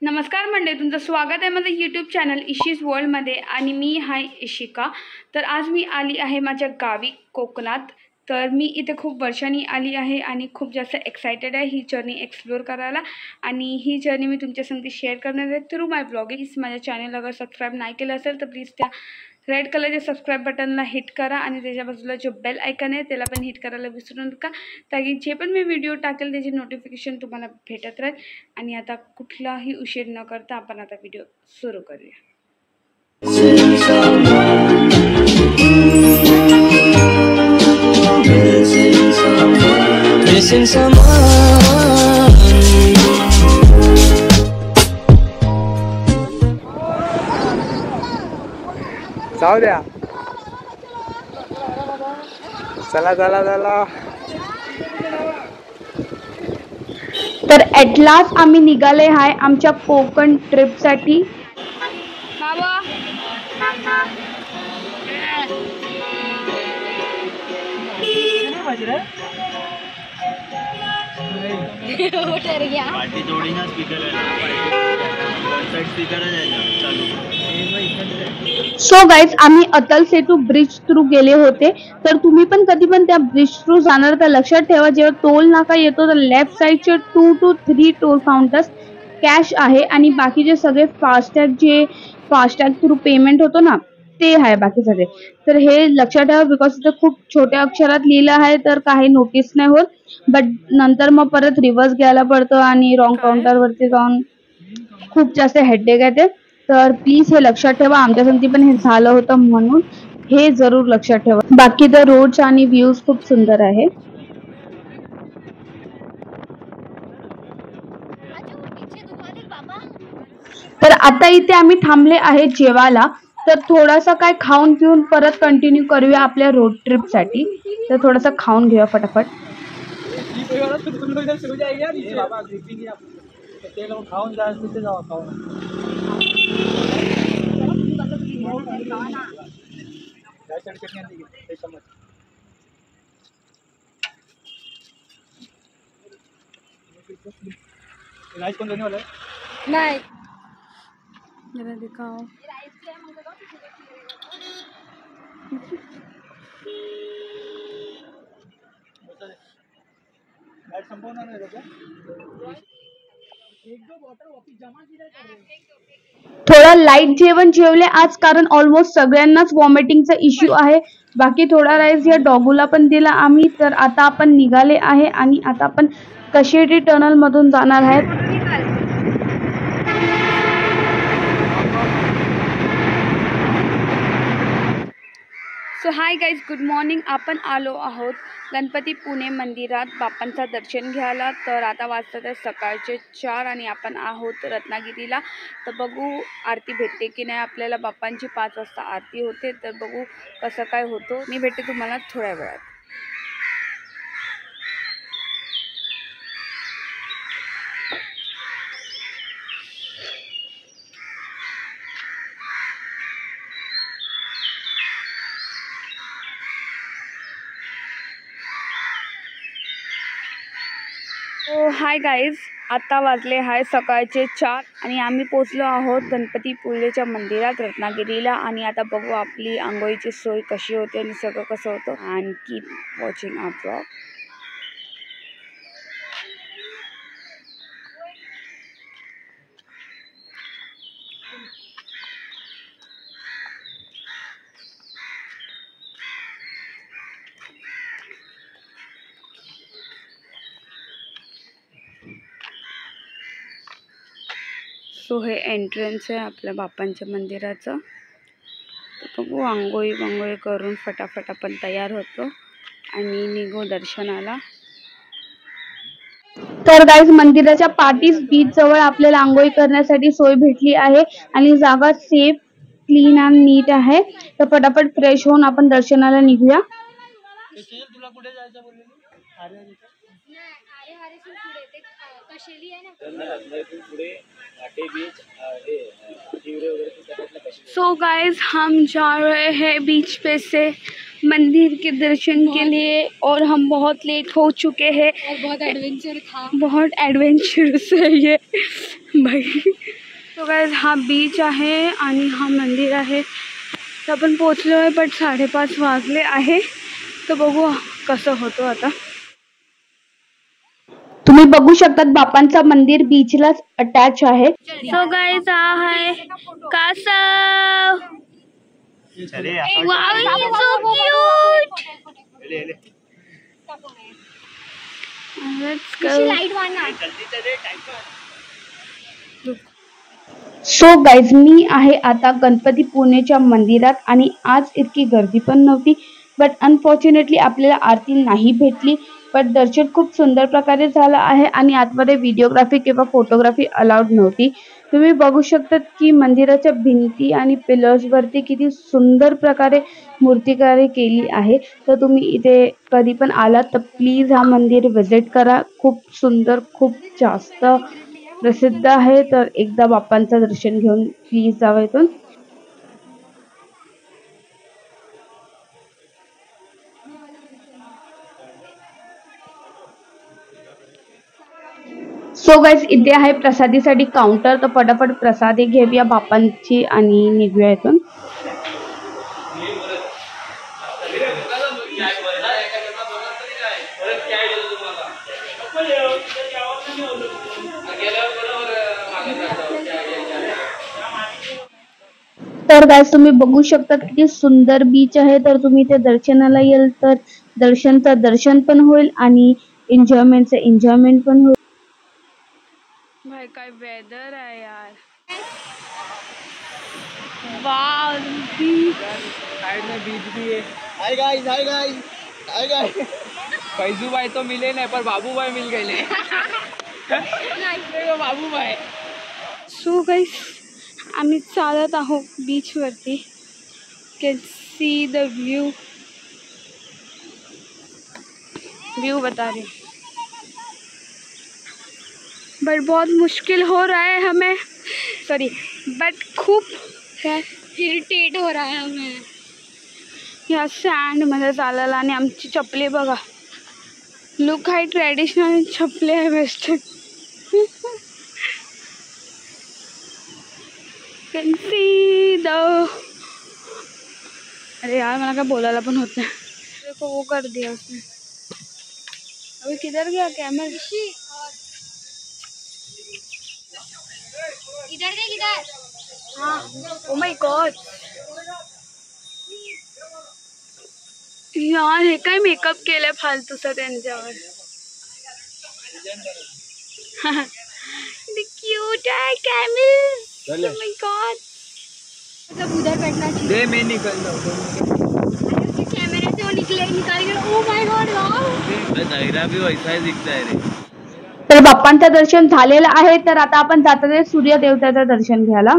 नमस्कार मंडळी, तुमचं स्वागत आहे माझं यूट्यूब चॅनल इशीज वर्ल्डमध्ये आणि मी आहे इशिका। तर आज मी आली आहे माझ्या गावी कोकणात। तर मी इथे खूप वर्षांनी आली आहे आणि खूप जास्त एक्साइटेड आहे ही जर्नी एक्सप्लोर करायला आणि ही जर्नी मी तुमच्यासंगती शेअर करणार आहे थ्रू माय ब्लॉगिंग। माझ्या चॅनल अगर सबस्क्राईब नाही केलं असेल तर प्लीज त्या रेड कलरच्या सबस्क्राईब बटनला हिट करा आणि त्याच्या बाजूला जो बेल आयकन आहे त्याला पण हिट करायला विसरू नका, ताकी जे पण मी व्हिडिओ टाकेल त्याची नोटिफिकेशन तुम्हाला भेटत राहील। आणि आता कुठलाही उशीर न करता आपण आता व्हिडिओ सुरू करूया। जाऊ द्या, चला चला चला। तर ॲट लास्ट आम्ही निघाले आहे आमच्या कोकण ट्रिपसाठी। बाबा सो गाइज आम्ही अतल सेतू ब्रिज थ्रू गेले होते। तर तुम्ही पण कधी पण त्या ब्रिज थ्रू जाणार तर लक्षात ठेवा, जेव्हा टोल नाका येतो तर लेफ्ट साइडचे 2 to 3 टोल काउंटर्स कॅश आहे आणि बाकीचे सगळे फास्टॅग थ्रू पेमेंट होतो ना ते आहे बाकी सगळे। तर हे लक्षात ठेवा, बिकॉज इथे खूप छोट्या अक्षरात लिहिलं आहे तर काही नोटीस नाही होत, बट नंतर मग परत रिव्हर्स घ्यायला पडतं आणि रॉंग काउंटर वरती जाऊन खूप जास्त हेडेक येते। तर प्लीज हे लक्षात ठेवा, आमच्या संगती पण हे झालं होतं म्हणून हे जरूर लक्षात ठेवा। बाकी तर रोड्स आणि व्ह्यूज खूप सुंदर आहे। तर आता इथे आम्ही थांबले आहे जेवायला, तर थोडासा काय खाऊन पिऊन परत कंटिन्यू करूया आपल्या रोड ट्रिप साठी। तर थोडासा खाऊन घेऊया फटाफट। राइस कौन देने वाला है? नहीं जरा दिखाओ। थोड़ा लाइट जेवण जेवले आज, कारण ऑलमोस्ट सगळ्यांनाच वॉमिटिंगचा इश्यू आहे। बाकी थोडा राईस या डॉगूला पण दिला आम्ही। तर आता आपण निघाले आहे आणि आता आपण कशेडी टनल मधून जाणार आहेत। So hi guys, good morning. आपण आलो आहोत गणपतीपुळे मंदिरात बाप्पांचा दर्शन घ्यायला। तर आता वाजतात आहे सकाळचे 4 आणि आपण आहोत रत्नागिरीला। तर बघू आरती भेटते की नाही आपल्याला। बाप्पांची 5 वाजता आरती होते, तर बघू कसं काय होतं। मी भेटते तुम्हाला थोड्या वेळात। हाय गाईज, आता वाजले आहे सकाळचे 4 आणि आम्ही पोचलो आहोत गणपतीपुळेच्या मंदिरात रत्नागिरीला। आणि आता बघू आपली आंघोळीची सोय कशी होते आणि सगळं कसं होतं। And keep watching our blog. So हे एंट्रन्स आहे आपल्या बाप्पांच्या मंदिराचं। तर बघू आंघोळी करून फटाफट आपण तयार होतो आणि निघू दर्शनाला। तर गाईज मंदिराच्या पाठीच बीच जवळ आपल्याला आंघोळी करण्यासाठी सोय भेटली आहे आणि जागा सेफ, क्लीन अँड नीट आहे। तर फटाफट फ्रेश होऊन आपण दर्शनाला निघूया। तुला कुठे जायचं बोललेली? सो गाइज हम जा रहे हैं बीच पे से मंदिर के दर्शन के लिए और हम बहुत लेट हो चुके हैं और बहुत एडवेंचरस है ये। बाई. तो गाइस हा बीच आहे आणि हा मंदिर आहे. तर आपण पोचलो आहे पण 5:30 वाजले आहे. तर बघू कसं होतं आता. तुम्ही बघू शकतात बापांचा मंदिर बीचलाच अटॅच आहे. सो गाइस हा आहे कासव. Wow so cute. Let's go. So guys मी आहे आता गणपती पुणेच्या मंदिरात आणि आज इतकी गर्दी पण नव्हती. बट अनफॉर्च्युनेटली आपल्याला आरती नाही भेटली. पण दर्शन खूप सुंदर प्रकारे झालं आहे आणि आतमध्ये व्हिडिओग्राफी किंवा फोटोग्राफी अलाउड नव्हती. तुम्ही बघू शकता की मंदिराच्या भिंती आणि पिलर्स वरती किती सुंदर प्रकारे मूर्तिकारी केली आहे. तर तुम्ही इथे कधी पण आलात तर प्लीज हा मंदिर विजिट करा. खूप सुंदर, खूप जास्त प्रसिद्ध आहे. तर एकदा बाप्पांचं दर्शन घेऊन प्लीज जावं इथून. सो गाइस इथे आहे प्रसादीसाठी काउंटर. तर फटाफट प्रसादी घेऊया बाप्पांची आणि निघूया इथून. तर गाइस तुम्ही बघू शकता किती सुंदर बीच आहे. तर तुम्ही इथे दर्शनाला येल तर दर्शनचं दर्शन पण होईल आणि एन्जॉयमेंटचं एन्जॉयमेंट पण होईल. भाई काय वेदर आहे यार. Wow beach. साइड में बीच भी है. Hi guys, hi guys, hi guys. Faizu भाई तो मिले नहीं पर बाबू भाई मिल गए. देखो बाबू भाई. सो गाइस आम्ही चालत आहोत बीच वरती. कैन सी द व्यू बता रही. बट बहुत मुश्किल हो रहा है हमें. सॉरी बट खूप इरिटेट हो रहा है हमें या सँड मध्ये चालायला. आणि आमची चपली बघा. लुक आहे ट्रेडिशनल, चपली आहे वेस्टर्न. Can see the. अरे यार मला काय बोलायला पण होत नाही. देखो वो कर दिया उसने. अभी किधर गया कैमरा. इधर देख इधर. हाँ ओ माय गॉड. यार हे काय मेकअप केलंय फालतूचा त्यांच्यावर. क्यूट आहे कैमल. Oh my God. सब उधर बैठना चाहिए. दे मैं निकल जाऊँ. कैमरे से वो निकाल के. Oh my God wow. दायरा भी वैसा ही दिखता है रे. तर बाप्पांचं दर्शन झालेलं आहे. तर आता आपण जातो आहे सूर्य देवताचं दर्शन घ्यायला.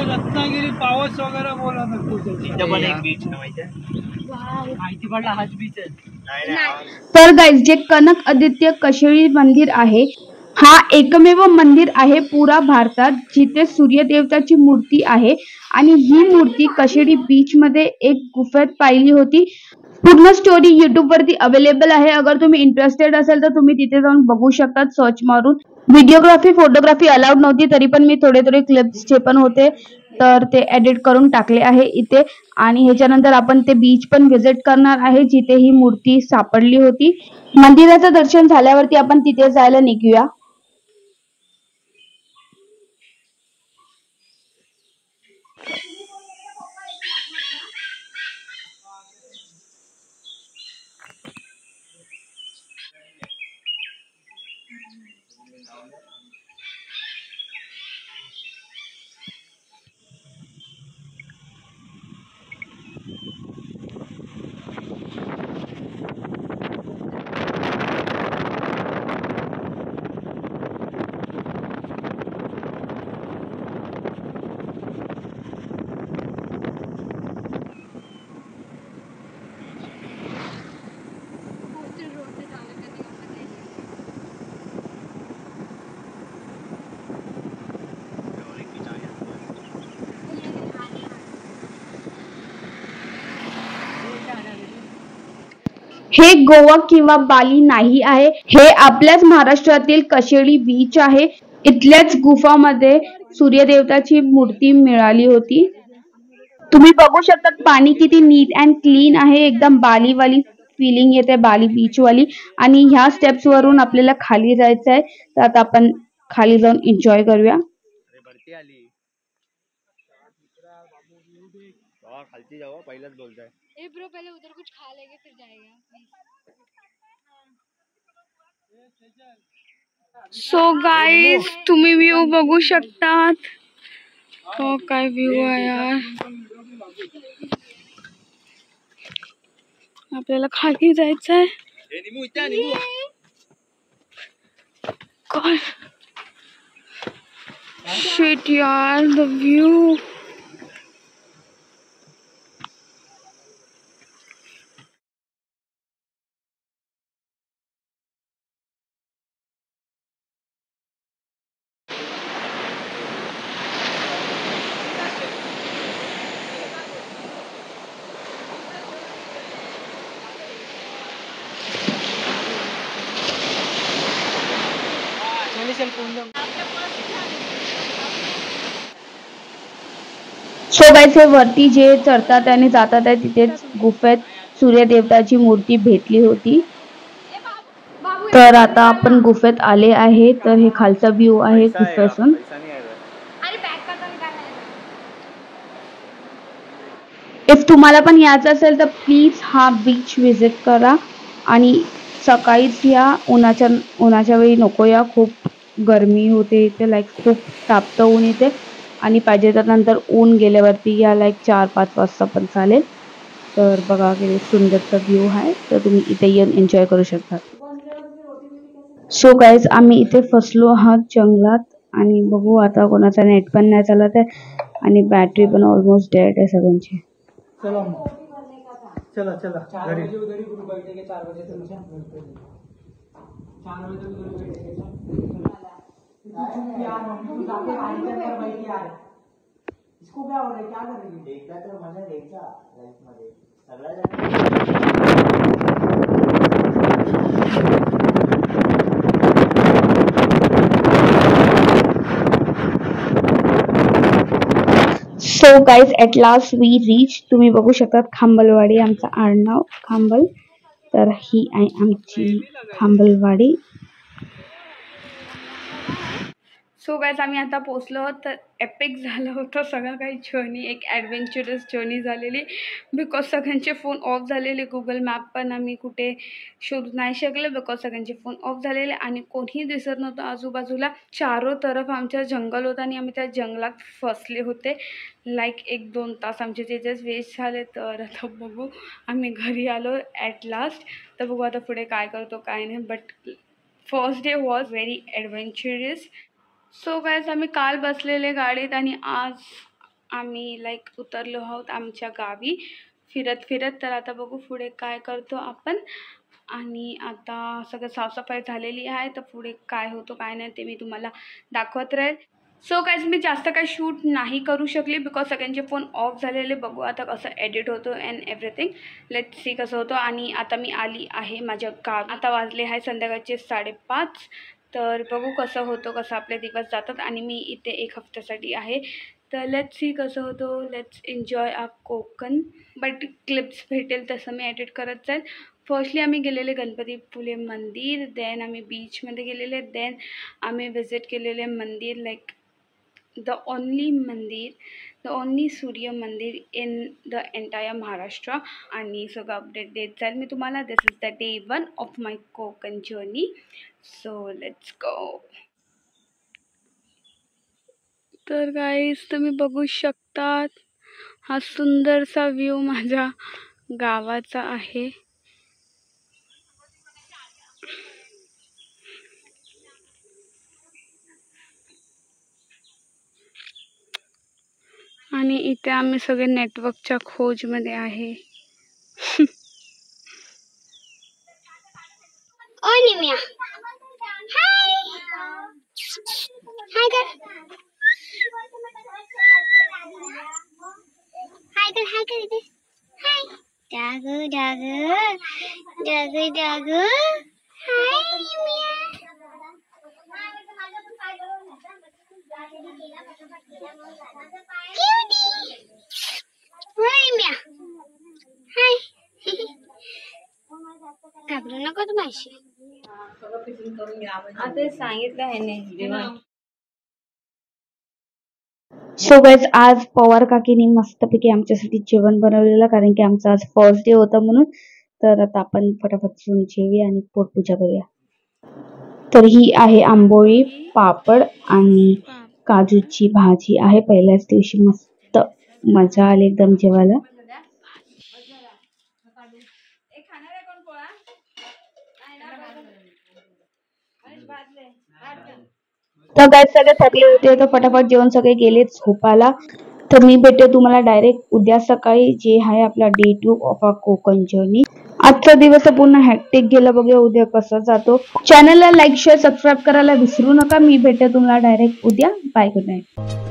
रत्नागिरी पावस वगैरे बोला पण एक बीच माहिती पडला हाच बीच आहे. तर गाइस जे कनक आदित्य कशेळी मंदिर आहे हा एकमेव मंदिर आहे पुरा भारतात जिथे सूर्यदेवताची मूर्ती आहे. आणि ही मूर्ती कशेळी बीच मध्ये एक गुफेत पाहिली होती. पूर्ण स्टोरी YouTube वरती अवेलेबल आहे. अगर तुम्ही इंटरेस्टेड असेल तर तुम्ही तिथे जाऊन बघू शकता सर्च मारून. व्हिडिओग्राफी फोटोग्राफी अलाउड नव्हती तरी पण मी थोडे क्लिप्स जे पण होते तर ते एडिट करून टाकले आहे इथे. आणि ह्याच्यानंतर आपण ते बीच पण व्हिजिट करणार आहे जिथे ही मूर्ती सापडली होती. मंदिराचं दर्शन झाल्यावरती आपण तिथे जायला निघूया. हे गोवा किंवा बाली नाही आहे, हे आपल्याच महाराष्ट्रातील कशेळी बीच आहे. इथल्याच गुफामध्ये सूर्यदेवताची मूर्ती मिळाली होती. तुम्ही बघू शकता पाणी किती नीट अँड क्लीन आहे, एकदम बालीवाली फिलिंग येते, बाली बीच वाली. आणि ह्या स्टेप्स वरून आपल्याला खाली जायचं आहे, तर आता आपण खाली जाऊन एन्जॉय करूया. खालती जाओ, पहिलाच बोलताय. ए ब्रो पहले उधर कुछ खा लेंगे फिर जाएगा प्लीज. सो गाइस तुम्ही व्ह्यू बघू शकतात. हो काय व्ह्यू आहे यार. आपल्याला खाली जायचं आहे. शिट यार द व्ह्यू. सो गाइस हे वरती जे चढतात आणि जातात आहे तिथेच गुफेत सूर्यदेवताची मूर्ती भेटली होती. तर आता आपण गुफेत आले आहे. तर हे खालचा व्ह्यू आहे गुफेतून. इफ तुम्हाला पण यायचं असेल तर प्लीज हा बीच विजिट करा. आणि सकाळीच या, उन्हाच्या वेळी नको या, खूप गरमी होते इथे, लाईक खूप तापतं ऊन इथे. आणि पाहिजे तर नंतर ऊन गेल्यावरती या, लाईक 4-5 वाजता पण चालेल. तर बघा किती सुंदरचा व्ह्यू आहे, तर तुम्ही इथे येऊन एन्जॉय करू शकता. सो गाईज आम्ही इथे फसलो आहात जंगलात. आणि बघू आता कोणाचा नेट पण नाही चालत आहे आणि बॅटरी पण ऑलमोस्ट डेड आहे सगळ्यांची. चला चला घरी. 4 बजे इसको क्या हो रहा है, क्या कर रही है? देखता तो मजा घ्यायचा लाईफ मध्ये so guys at last we reach. तुम्ही बघू शकतात खांबलवाडी, आमचं आडनाव खांबल. तर ही आहे आमची खांबलवाडी. सो गाइस आम्ही आता पोचलो. तर एपिक झालं होतं सगळं काही जर्नी, एक ॲडव्हेंचरस जर्नी झालेली. बिकॉज सगळ्यांचे फोन ऑफ झालेले. गुगल मॅप पण आम्ही कुठे शोधू नाही शकले बिकॉज सगळ्यांचे फोन ऑफ झालेले आणि कोणीही दिसत नव्हतं आजूबाजूला. चारो तरफ आमच्या जंगल होतं आणि आम्ही त्या जंगलात फसले होते. लाईक 1-2 तास आमचे त्याच्याच वेस्ट झाले. तर आता बघू, आम्ही घरी आलो ॲट लास्ट. तर बघू आता पुढे काय करतो काय नाही. But first day was very adventurous. So guys आम्ही काल बसलेले गाडीत आणि आज आम्ही लाईक उतरलो आहोत आमच्या गावी फिरत फिरत. तर आता बघू पुढे काय करतो आपण. आणि आता सगळं साफसफाई झालेली आहे. तर पुढे काय होतं काय नाही ते मी तुम्हाला दाखवत राहील. सो गाइस मी जास्त काही शूट नाही करू शकली बिकॉज सगळ्यांचे फोन ऑफ झालेले. बघू आता कसं एडिट होतो अँड एव्हरीथिंग. लेट्स सी कसं होतं. आणि आता मी आली आहे माझ्या गावी. आता वाजले आहे संध्याकाळचे 5:30. तर बघू कसं होतं, कसं आपले दिवस जातात. आणि मी इथे 1 हफ्त्यासाठी आहे. तर लेट्स सी कसं होतं. Let's enjoy a Konkan. But clips भेटेल तसं मी एडिट करत जाईल. फर्स्टली आम्ही गेलेले गणपतीपुळे मंदिर. देन आम्ही बीचमध्ये गेलेले. देन आम्ही विजिट केलेले मंदिर लाईक द ओनली सूर्य मंदिर इन द एंटायर महाराष्ट्र. आणि सगळं अपडेट देत जाईल मी तुम्हाला. This is the day 1 of my Konkan journey. So let's go. तर गाईज तुम्ही बघू शकतात हा सुंदरसा व्ह्यू माझ्या गावाचा आहे. आणि इथे आम्ही सगळे नेटवर्कच्या खोजमध्ये आहे. ओ निम्या हाय हाय कर हाय कर इथे हाय डागू डागू डागू डागू हाय निम्या हाय घाबरू नको तू माशी आता सांगितलं आहे जेवण. सो गाईज आज पवार काकीने मस्तपैकी आमच्यासाठी जेवण बनवलेलं, कारण की आमचा आज फर्स्ट डे होता म्हणून. तर आता आपण फटाफट जाऊन जेवूया आणि पोटपूजा करूया. तर ही आहे आंबोळी, पापड आणि काजूची भाजी आहे. पहिल्याच दिवशी मस्त मजा आली एकदम जेवायला. तर गाईज सगळे थकले होते तर फटाफट जेवण सगळे गेले झोपायला. तर मी भेटते तुम्हाला डायरेक्ट उद्या सकाळी, जे आहे आपला day 2 of a Konkan journey. आजचा दिवस पूर्ण हॅक्टिक गेला, बघूया उद्या कसं जातो. चॅनलला लाईक शेअर सबस्क्राईब करायला विसरू नका. मी भेटते तुम्हाला डायरेक्ट उद्या. Bye, good night.